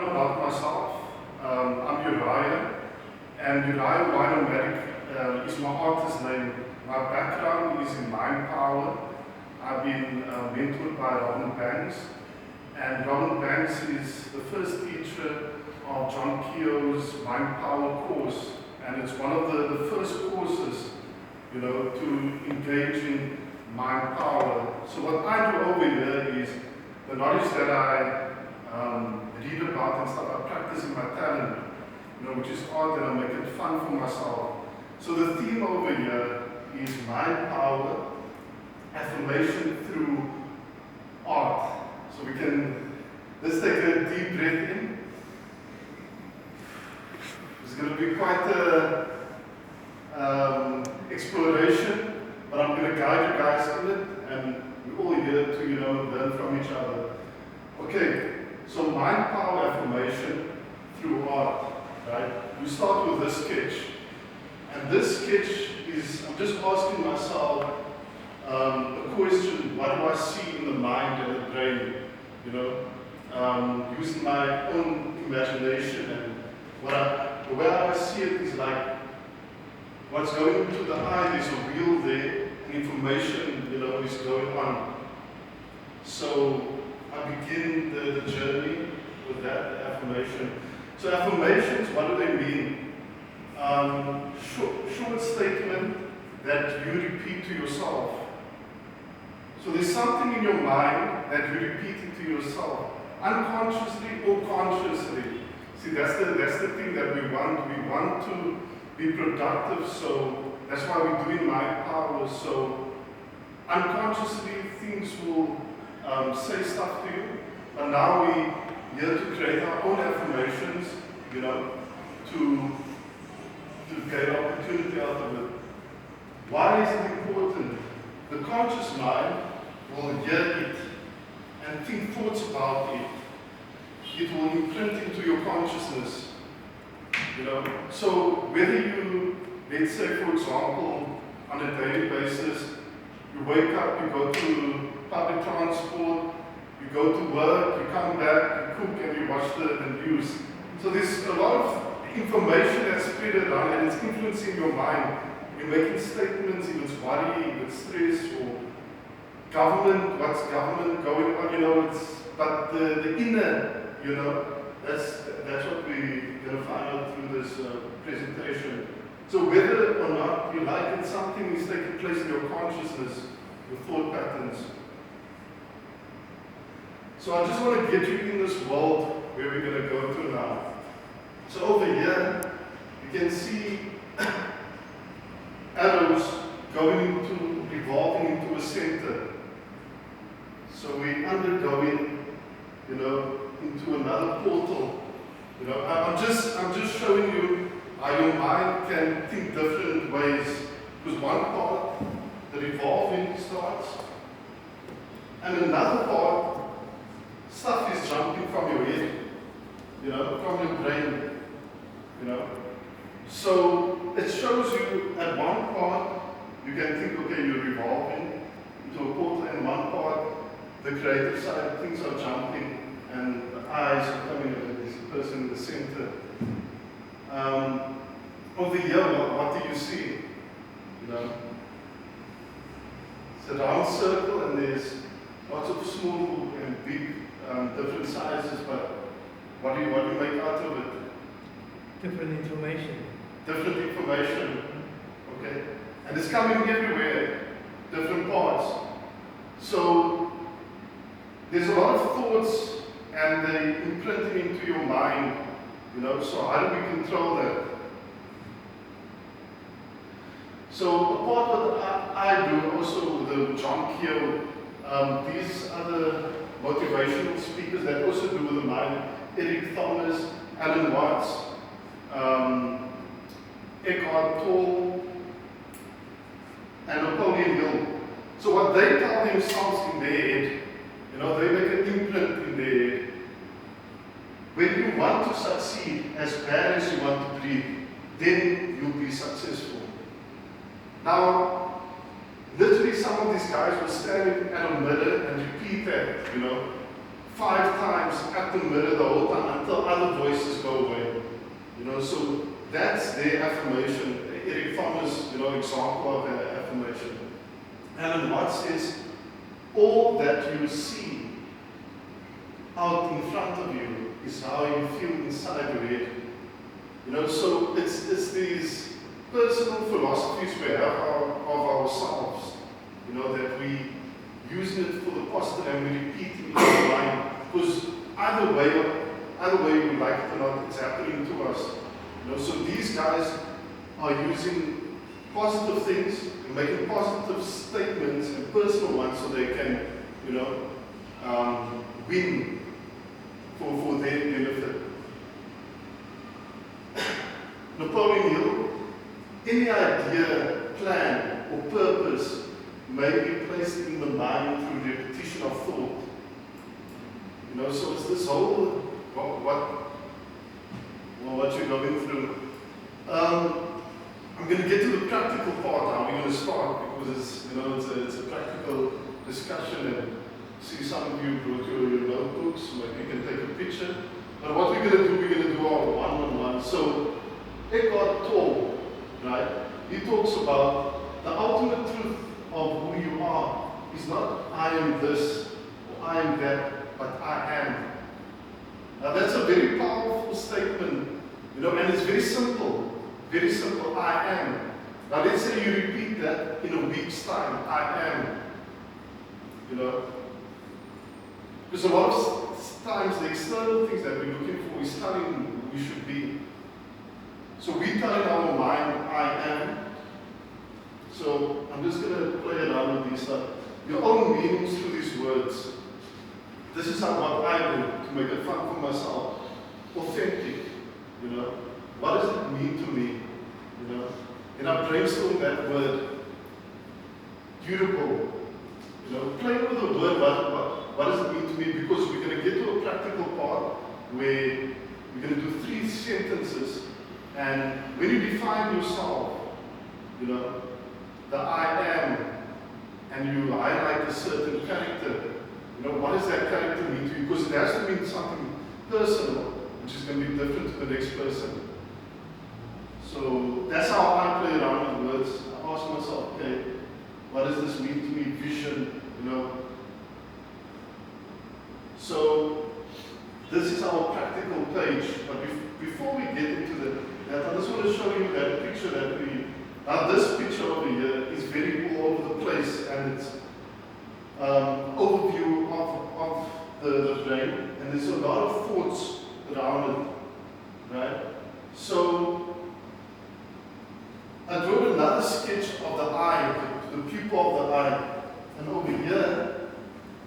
about myself. I'm Uriah, and Uriah Winomatic is my artist name. My background is in mind power. I've been mentored by Robin Banks, and Robin Banks is the first teacher of John Keogh's Mind Power course, and it's one of the first courses, to engage in mind power. So what I do over here is the knowledge that I read about and stuff, I practice in my talent, which is art, and I make it fun for myself. So the theme over here is mind power, affirmation through art. So let's take a deep breath in. It's going to be quite a exploration, but I'm going to guide you guys in it, and we're all here to learn from each other. Okay, so mind power affirmation through art, right? We start with this sketch, and this sketch is, I'm just asking myself a question: what do I see in the mind and the brain? Using my own imagination, and the way I see it is like what's going into the eye. There's a wheel there, and information, is going on. So I begin the journey with that affirmation. So affirmations, what do they mean? Short statement that you repeat to yourself. So there's something in your mind that you repeat it to yourself, unconsciously or consciously. See, that's the thing that we want. We want to be productive, so that's why we're doing mind power. So unconsciously things will say stuff to you, but now we're here to create our own affirmations, to get opportunity out of it. Why is it important? The conscious mind will hear it and think thoughts about it. It will imprint into your consciousness. So whether you, let's say for example, on a daily basis, you wake up, you go to public transport, you go to work, you come back, you cook, and you watch the news. So there's a lot of information that's spread around, and it's influencing your mind. You're making statements, if it's worry, if it's stress, or government, what's government going on, but the inner, that's what we're going to find out through this presentation. So whether or not you like it, something is taking place in your consciousness, your thought patterns. So I just want to get you in this world where we're going to go to now. So over here, you can see arrows revolving into a center. So we're undergoing, into another portal. I'm just showing you how your mind can think different ways. Because one part, the revolving starts, and another part, stuff is jumping from your head, from your brain, So it shows you at one part, you can think, okay, you're revolving into a portal, and one part, the creative side, things are jumping, and the eyes are coming in, there's a person in the center. Over here, what do you see? It's a round circle, and there's lots of small and big, different sizes, but what do you make out of it? Different information. Different information, okay? And it's coming everywhere, different parts. So there's a lot of thoughts, and they imprinting into your mind, so how do we control that? So apart what I do also with the John Keogh, these are the motivational speakers that also do with the mind. Eric Thomas, Alan Watts, Eckhart Tolle, and Napoleon Hill. So what they tell themselves in their head, they make an imprint in their head. When you want to succeed as bad as you want to breathe, then you'll be successful. Now, literally some of these guys will stand at a mirror and repeat that, 5 times at the mirror the whole time until other that's their affirmation. Eric Thomas, example of an affirmation. Alan Watts says, all that you see out in front of you is how you feel inside your head. So it's these personal philosophies we have of ourselves, that we use it for the positive and we repeat it in our mind. Because either way we like it or not, it's happening to us. So these guys are using positive things and making positive statements and personal ones so they can, win for their benefit. Napoleon Hill, any idea, plan, or purpose may be placed in the mind through repetition of thought. So it's this whole, what you're going through. I'm going to get to the practical part now. We're going to start because it's a practical discussion, and see some of you brought your notebooks, maybe you can take a picture. But what we're going to do our one-on-one. So Eckhart Tolle, right? He talks about the ultimate truth of who you are is not I am this or I am that, but I am. Now that's a very powerful statement, and it's very simple. Very simple, I am. Now let's say you repeat that in a week's time, I am. Because a lot of times the external things that we're looking for is telling who we should be. So we tell in our mind, I am. So I'm just going to play around with these stuff. Your own meanings to these words. This is what I do to make it fun for myself. Authentic, What does it mean to me? And I brainstorm that word. Durable. Play with the word, what does it mean to me? Because we're going to get to a practical part where we're going to do 3 sentences. And when you define yourself, the I am, and you highlight a certain character, what does that character mean to you? Because it has to mean something personal, which is going to be different to the next person. So that's how I play around with words. I ask myself, okay, what does this mean to me? Vision, So this is our practical page. But before we get into that, I just want to show you that picture that this picture over here is very all over the place, and it's overview of the brain, and there's a lot of thoughts around it, right? So I drew another sketch of the eye, the pupil of the eye, and over here,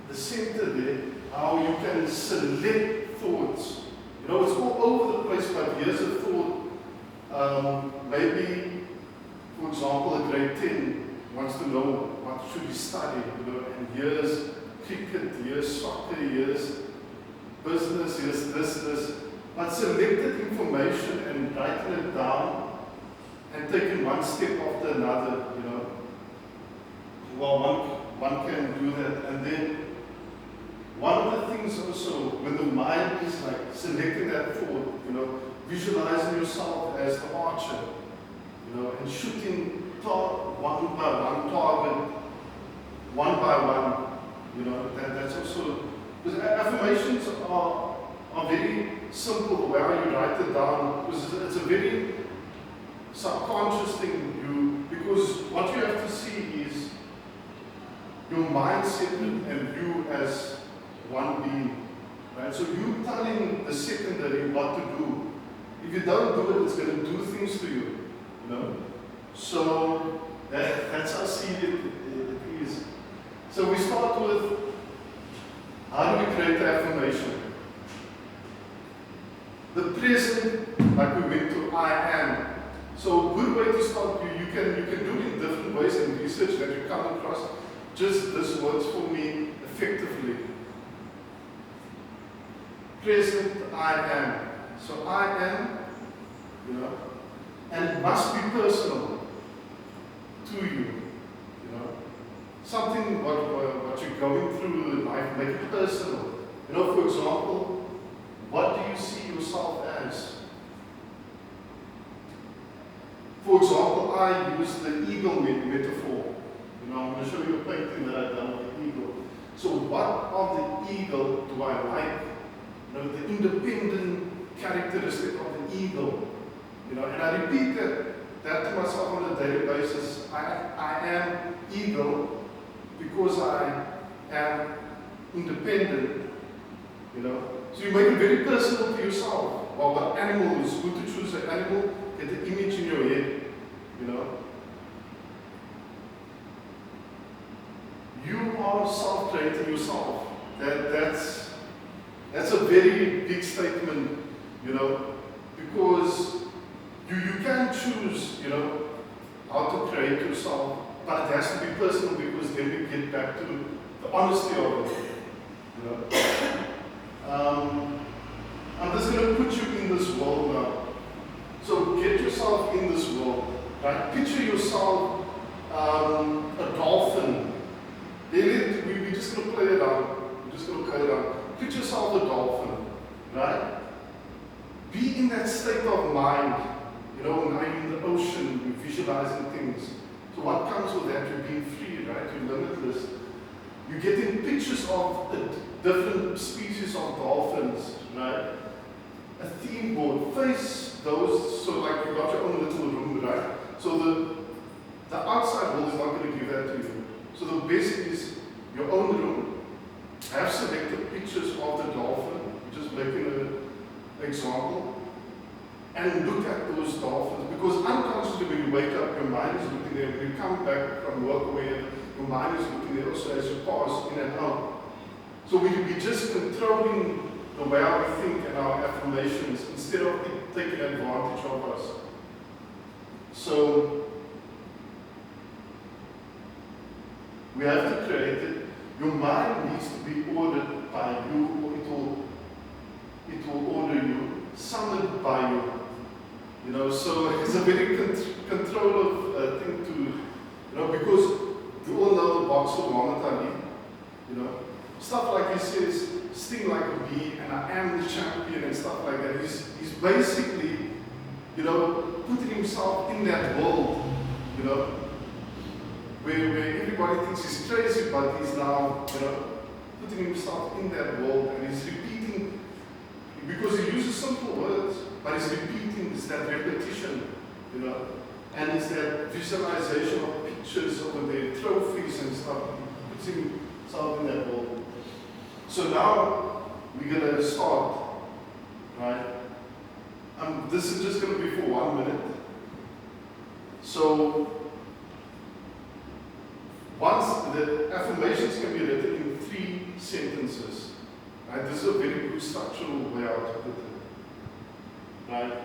the center there, how you can select thoughts. It's all over the place, but here's a thought. Maybe, for example, a grade 10 wants to know what should he study, and here's cricket, here's soccer, here's business, here's this. But selected information and writing it down and taking one step after another, Well, one can do that. And then one of the things also, when the mind is like selecting that thought, visualizing yourself as the archer, and shooting one by one target, one by one, that's also, because affirmations are very simple, the way you write it down, because it's a very subconscious thing, because what you have to see is your mindset and you as one being, right? So you telling the secondary what to do. If you don't do it, it's going to do things to you, So that's how serious it is. So we start with, how do we create the affirmation? The present, like we went to, I am. So a good way to start, you can do it in different ways in research that you come across. Just this works for me effectively. Present, I am. So I am, and it must be personal to you, Something what you're going through in life, make it personal. For example, what do you see yourself as? For example, I use the eagle metaphor. You know, I'm going to show you a painting that I've done with the eagle. So what of the eagle do I like? You know, the independent characteristic of the eagle. You know, and I repeat that to myself on a daily basis. I am eagle because I am independent. You know, so you make it very personal to yourself. Well, what animal is good to choose an animal? Get the image in your head. You know, you are self-creating yourself. That's a very big statement. You know, because you can choose. You know, how to create yourself, but it has to be personal because then we get back to the honesty of it. You know. I'm just going to put you in this world now. So get yourself in this world, right? Picture yourself a dolphin. We're just going to play it out. We're just going to play it out. Picture yourself a dolphin, right? Be in that state of mind. You know, now you're in the ocean, you're visualizing things. So what comes with that? You're being free, right? You're limitless. You're getting pictures of different species of dolphins, right? A theme board, face those, so like you've got your own little room, right? So the outside world is not going to give that to you. So the best is your own room. Have selected pictures of the dolphin, just making an example, and look at those dolphins. Because unconsciously when you wake up, your mind is looking there. When you come back from work or wherever, your mind is looking there also as you pass in and out. So we're just controlling the way we think and our affirmations instead of it taking advantage of us. So we have to create it. Your mind needs to be ordered by you, or it will order you, summoned by you. You know, so it's a very controlled thing to, you know, because we all know the box of Muhammad Ali. You know, stuff like he says, sting like a bee, and I am the champion and stuff like that. He's basically, you know, putting himself in that world, you know, where everybody thinks he's crazy, but he's now, you know, putting himself in that world, and he's repeating, because he uses simple words, but he's repeating, it's that repetition, you know, and it's that visualization of pictures over there, trophies and stuff. He puts himself in that world. So now we're going to start, right? This is just going to be for 1 minute. So once the affirmations can be written in 3 sentences, right? This is a very good structural way how to put it, right?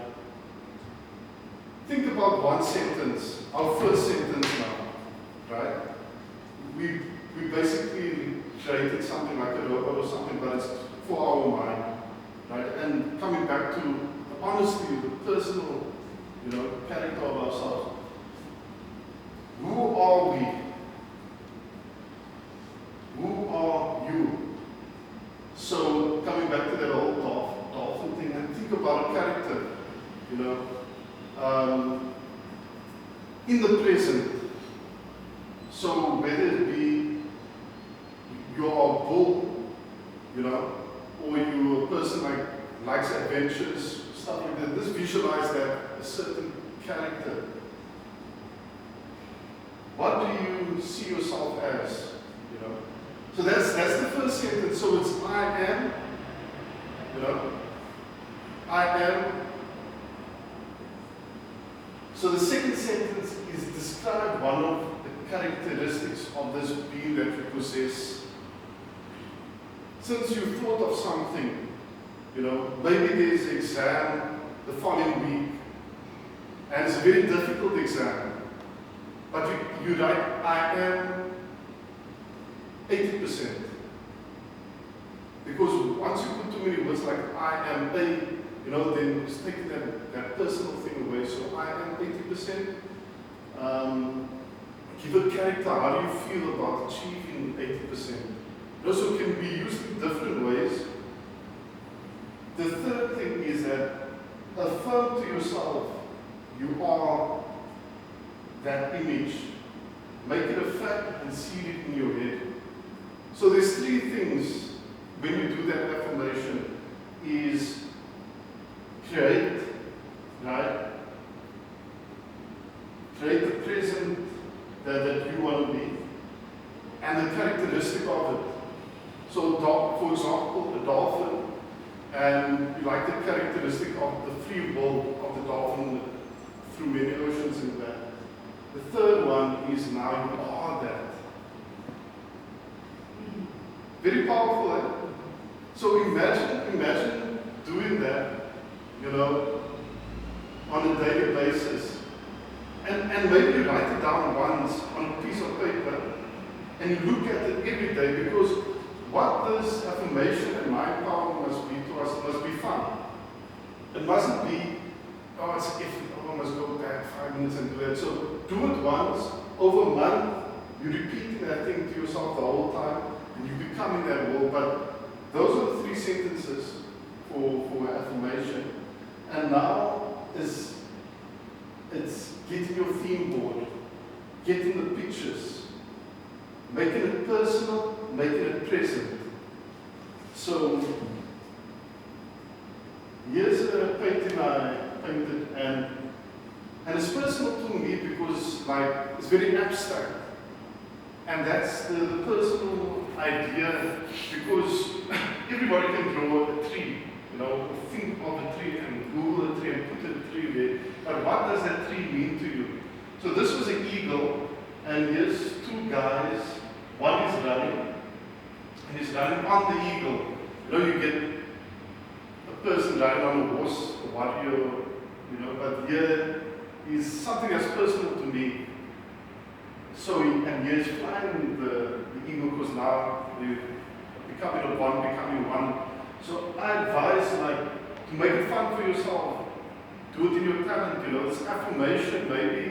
Think about one sentence, our first sentence now, right? We basically created something like a robot or something, but it's for our mind, right? And coming back to the honesty, the personal, you know, character of ourselves. Who are we? Who are you? So coming back to that old dolphin thing, and think about a character, you know, in the present. So whether it be you are a bull, you know, or you're a person like likes adventures, stuff like that. Just visualize that, a certain character. What do you see yourself as? You know? So that's the first sentence. So it's I am, you know, I am. So the second sentence is describe one of the characteristics of this being that you possess. Since you thought of something, you know, maybe there's an exam the following week, and it's a very difficult exam, but you write, I am 80%. Because once you put too many words like I am a, you know, then it's taking that personal thing away. So I am 80%. Give a character, how do you feel about achieving 80%? It also can be used in different ways. The third thing is that affirm to yourself, you are that image, make it a fact and see it in your head. So there's three things when you do that affirmation is create, right? Create the present that you want to be and the characteristic of it. So for example, a dolphin, and you like the characteristic of the free will of the dolphin through many oceans and that. The third one is now you are that. Very powerful, eh? So imagine doing that, on a daily basis. And maybe you write it down once on a piece of paper and you look at it every day, because what this affirmation and mind power must be to us must be fun. It mustn't be, it's effort, I must go back 5 minutes and do that. So do it once, over a month, you're repeating that thing to yourself the whole time, and you become in that world. But those are the 3 sentences for affirmation. And now it's getting your theme board, getting the pictures, making it personal, making it present. So here's a painting I painted, and it's personal to me because it's very abstract. And that's the personal idea, because everybody can draw a tree, think of a tree and Google a tree and put a tree there. But what does that tree mean to you? So this was an eagle, and here's 2 guys. One is running, and he's running on the eagle. You get a person riding on a horse, a warrior, but here is something that's personal to me. So, and here's flying the eagle, because now they're becoming one. So I advise, to make it fun for yourself. Do it in your talent, This affirmation, maybe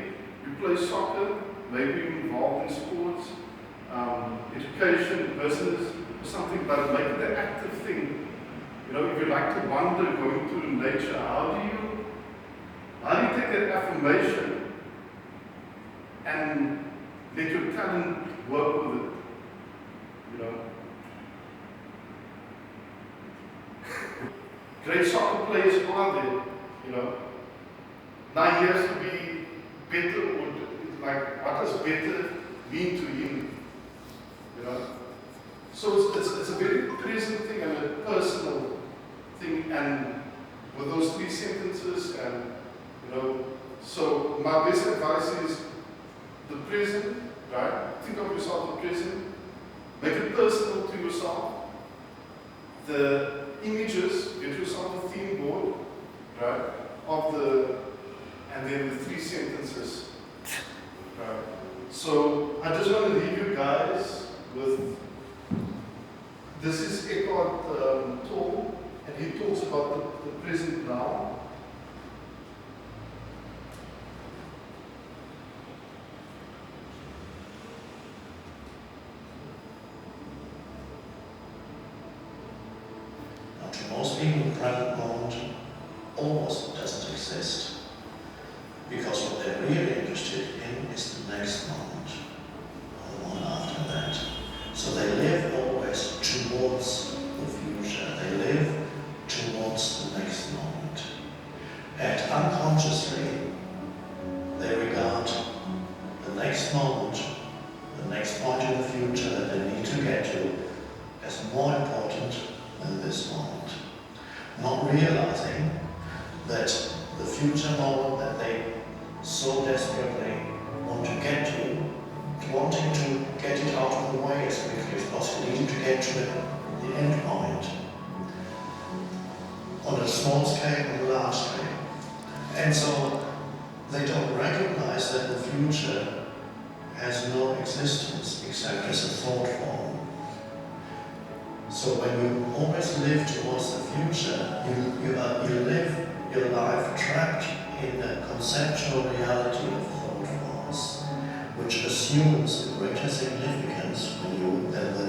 you play soccer, maybe you're involved in sports, education, business, or something, but make it an active thing. If you like to wander, going to nature, how do you take that affirmation and let your talent work with it? Great soccer players are there, Now he has to be better, or what does better mean to him? So it's a very present thing and a personal thing, and with those 3 sentences, and so my best advice is the present, right? Think of yourself the present, make it personal to yourself. The images, get yourself a theme board, right? And then the 3 sentences, right? So I just want to leave you guys with, this is Eckhart Tolle, and he talks about the present now. To most people, the present moment almost doesn't exist, because what they're really interested in is the next moment, or the one after that. So they live always towards the future, they live towards the next moment. And unconsciously, they regard the next moment, the next point in the future that they need to get to, as more important than this moment. Not realizing that the future moment that they so desperately want to get to, wanting to get it out of the way as quickly as possible, needing to get to the end point, on a small scale and a large scale. And so they don't recognize that the future has no existence except as a thought form. So when you always live towards the future, you live your life trapped in a conceptual reality of thought forms, which assumes a greater significance than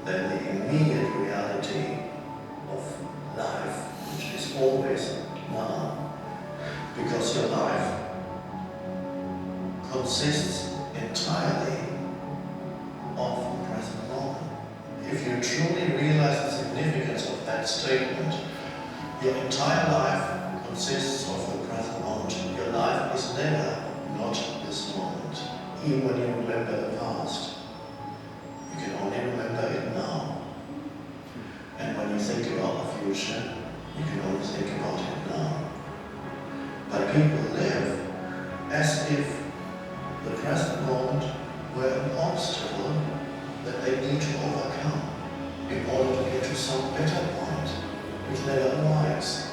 the immediate reality of life, which is always now. Because your life consists entirely of the present moment. If you truly realize the significance of that statement, your entire life consists of the present moment. Your life is never not this moment. Even when you remember the past, you can only remember it now. And when you think about the future, you can only think about it now. But people live as if the present moment were an obstacle that they need to overcome in order to get to some better point, which never arrives.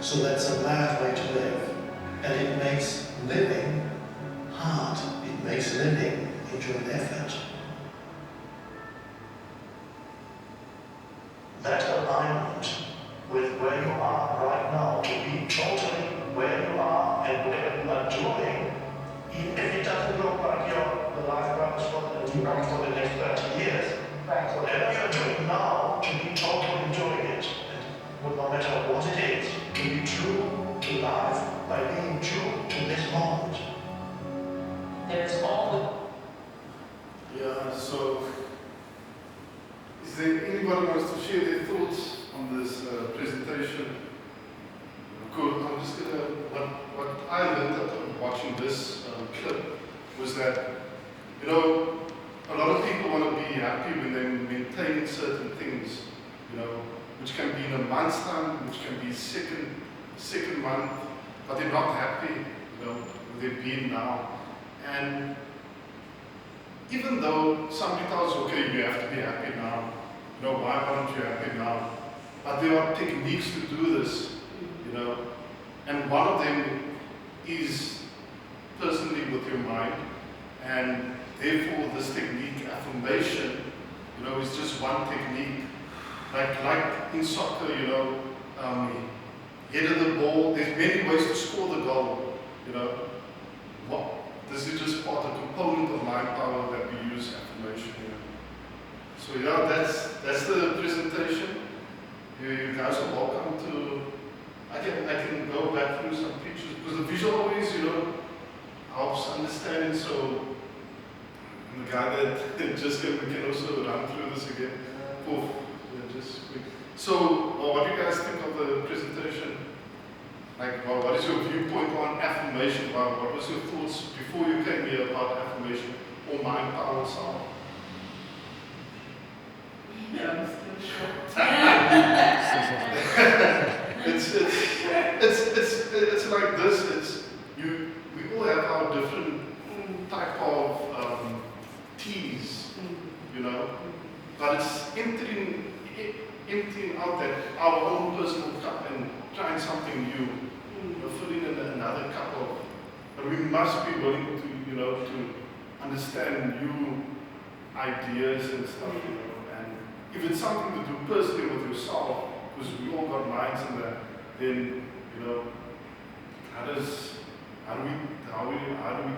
So that's a bad way to live. And it makes living hard. It makes living into an effort. That alignment with where you are right now, to be totally where you are and whatever you are doing, even if it doesn't look like you're the life purpose for the next 30 years, whatever you're doing now, to be totally doing it, and no matter what it is, to be true to life by being true to this moment. There's all the... Yeah, so is there anybody who wants to share their thoughts on this presentation? Good. I'm just gonna. What I learned after watching this clip was that, you know, a lot of people want to be happy when they maintain certain things, you know, which can be in a month's time, which can be second month, but they're not happy, you know, where they've been now. And even though somebody tells you, okay, you have to be happy now, you know, why aren't you happy now? But there are techniques to do this, you know, and one of them is personally with your mind, and therefore this technique, affirmation, you know, is just one technique. Like in soccer, you know, head of the ball, there's many ways to score the goal, you know. This is just part of the component of mind power that we use affirmation here. So yeah, that's the presentation. You guys are welcome to. I can go back through some pictures because the visual always, you know, helps understanding. So the guy that just came, we can also run through this again. Poof. Yeah, just quick. So, what do you guys think of the presentation? Like, what is your viewpoint on affirmation? What was your thoughts before you came here about affirmation or mind power itself? Yeah, I'm still shocked. It's like this. We all have our different type of teas, you know, but it's emptying out that our own personal cup and trying something new, you know, filling in another cup of. But we must be willing to, you know, to understand new ideas and stuff, you know. And if it's something to do personally with yourself, because we all got minds in that, then, you know, how do we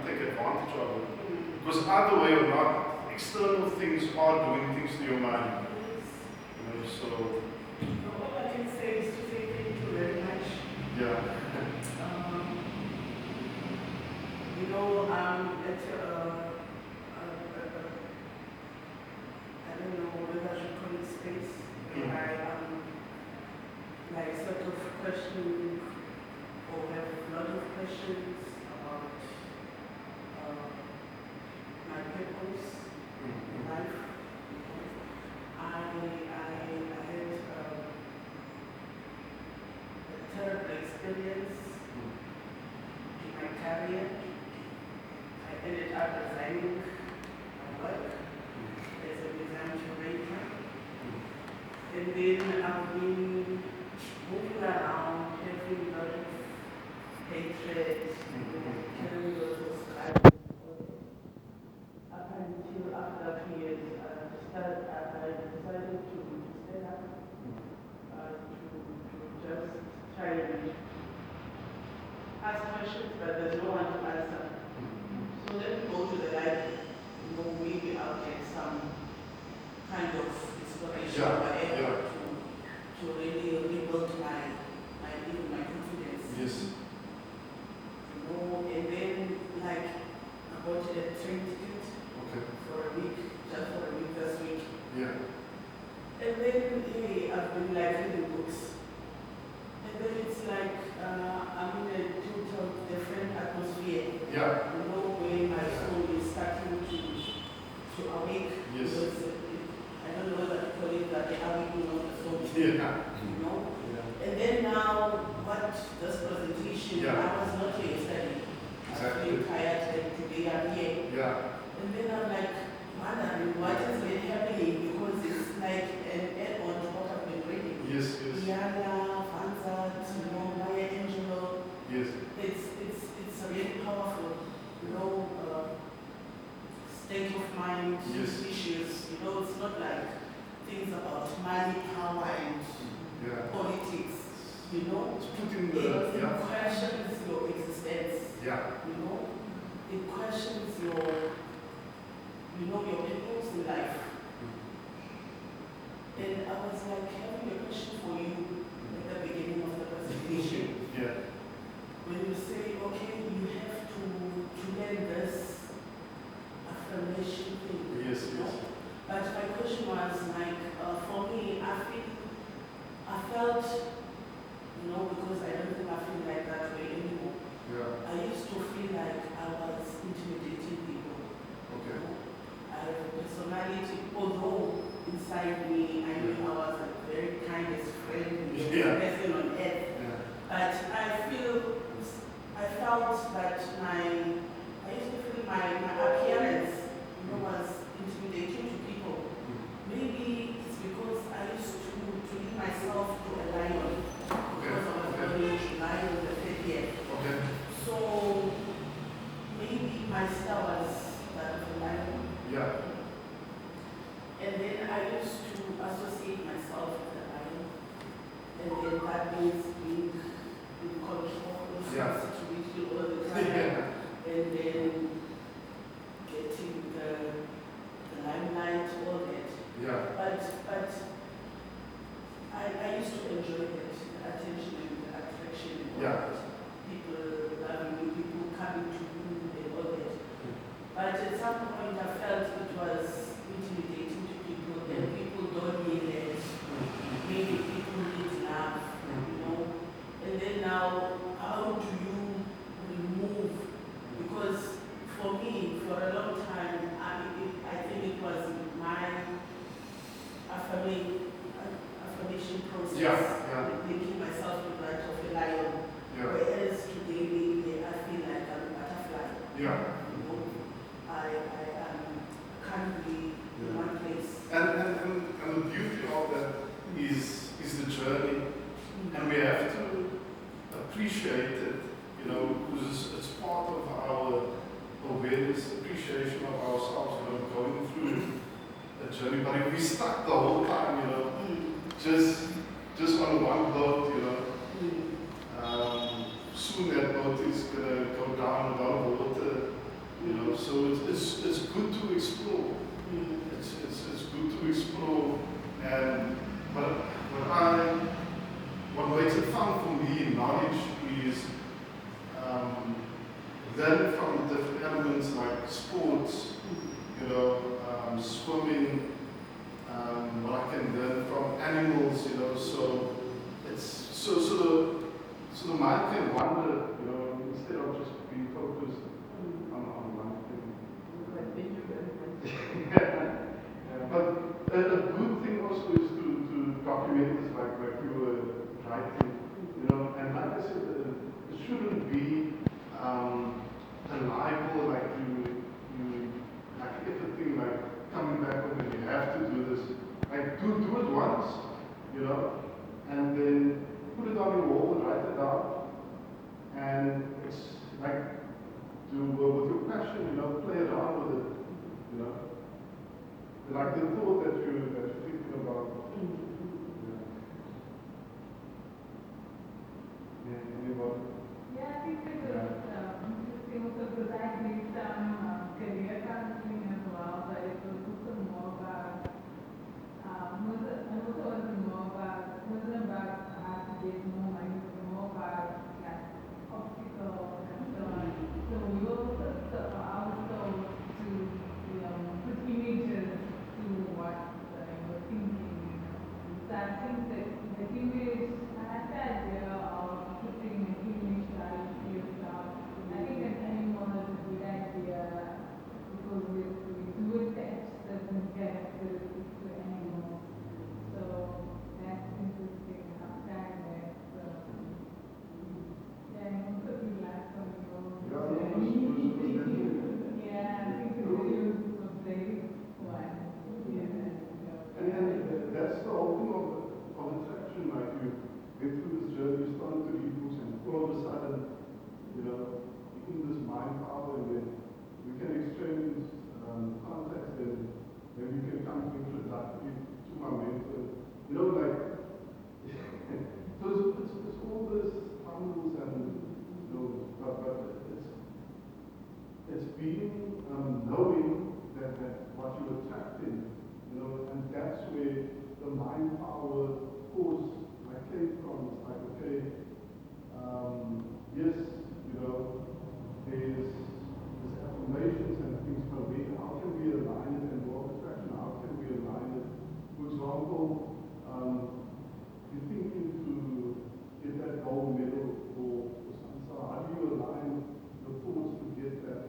take advantage of it? Because either way or not, external things are doing things to your mind. You know, so All I can say is to say thank you very much. yeah. You know, I don't know whether I should call it space, where I like sort of questioning or have a lot of questions about my purpose in life. I had a terrible experience in my career. I ended up resigning my work as an exam curator. And then I've been moving around, having a lot of hatred, carrying lots of strife. Up until after 2 years, I decided to stand up, to just try and ask questions, but there's no one to answer. So let me go to the library. You know, maybe I'll get some kind of inspiration or whatever to really rebuild my confidence. Yes. You know, and then like this presentation, Yeah. I was not yesterday. I was Exactly. really tired and today I'm here. Yeah. And then I'm like wondering what has been happening because it's like an add-on to what I've been reading. Yes, yes, Diana, Vanzat, Maya Angelou. yes. It's a really powerful, state of mind Yes. issues. It's not like things about money, power, and Yeah. politics. It's putting It yeah. questions your existence. Yeah. It questions your purpose in life. And I was like having a question for you at the beginning of the presentation. Yeah. When you say, okay, you have to learn this affirmation thing. Yes, yes. But my question was like, for me, I felt, because I don't think I feel like that way anymore. Yeah. I used to feel like I was intimidating people. Okay. I have a personality, although inside me I knew I was a very kindest friend, Yeah. person on earth. Yeah. But I felt that I used to feel my appearance, was intimidating to people. Maybe it's because I used to lead myself to a lion, because I was going to lion the 30th. Okay. So maybe my style was that of a lion. Yeah. And then I used to associate myself with a lion. And then that means being in control of Yeah. the situation all the time. Yeah. And then getting the limelight, all that. Yeah. But I used to enjoy that, the attention and the attraction and all Yeah. that. People loving you, people coming to you and all that. But at some point I felt it was intimidating to people and people don't need that. Maybe people need love, And then now, how do you remove? Because for me, for a long time, I think it was my affirmation process. Yeah. Making myself the right of a lion. Yeah. Whereas today, maybe I feel like I'm a butterfly. Yeah. I can't be in one place. And the beauty of that is the journey, and we have to appreciate it, because it's part of our awareness, appreciation of ourselves, going through a journey. But if we stuck the whole time, just on one boat, soon that boat is gonna go down without water, so it's good to explore. It's good to explore, and what makes it fun for me, knowledge, is then from different elements like sports, swimming, what I can learn from animals, so it's so the mind can wander, instead of just being focused on one thing. But a good thing also is to document this, like you were writing, and like I said, it shouldn't be a libel, like like everything, like coming back when you have to do this. Like do it once, and then put it on your wall, write it down, and it's like with your passion, play around with it, Like the thought that you're thinking about. Yeah, anybody? Yeah, I think it was interesting also because I did some career counseling as well, but it was also more about, wasn't about how to get more money, it was more about like obstacles and so on. So we also, I was told to, put images to what you're thinking. So I think that the image, I had the idea of putting an image like yourself. I think an animal is a good idea because we do attach certain characteristics to animals. So that's interesting. you know, in this mind power, and then we can exchange contacts, and then we can come to introductory to my mentor. You know, like, so it's all this tumbles and, you know, but it's being, knowing that what you attract in, you know, and that's where the mind power force I came from. It's like, okay, yes, you know, there's affirmations and things, but how can we align it in law of attraction? How can we align it? For example, you're thinking to get that gold medal or something. So how do you align the thoughts to get that?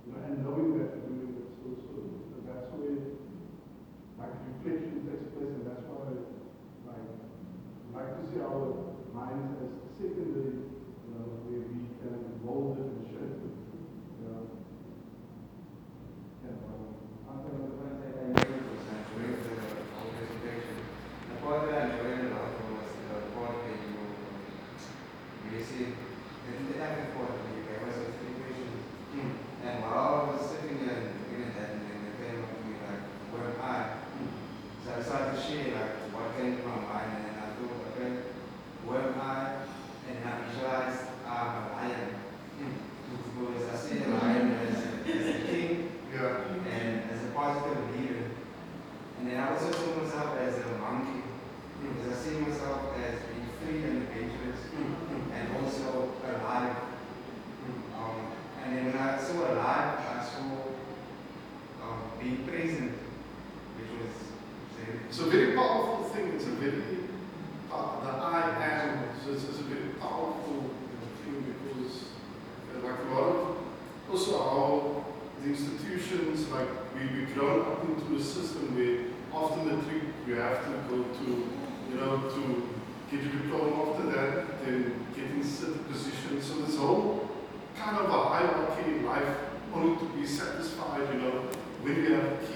You know, and knowing that you're doing it. So that's where like reflection takes place, and that's why like to see our minds as secondary, you know, where we can mold it and shape it. You know. Also, the one that I made was during the whole presentation. The part that I enjoyed a lot was the part that you received. The time before you gave us a few questions. And while I was sitting there and looking at that, and then it came up to me like, where am I? So I started to share like what came to my mind, and then I thought, okay, where am I? And I visualized I'm a lion. Because I see the lion as a king. Yeah. And as a positive leader. And then I also see myself as a monkey. Because I see myself as being free and adventurous and also alive. And then when I saw alive, I saw being present, which was very. It's a very powerful thing. It's a very, the I am, so it's a very powerful thing because, like a lot of, also our, the institutions, like we've grown up into a system where after matric you have to go to, you know, to get your diploma, after that, then getting certain positions. So this whole kind of a hierarchy in life, only to be satisfied, you know, when you have kids.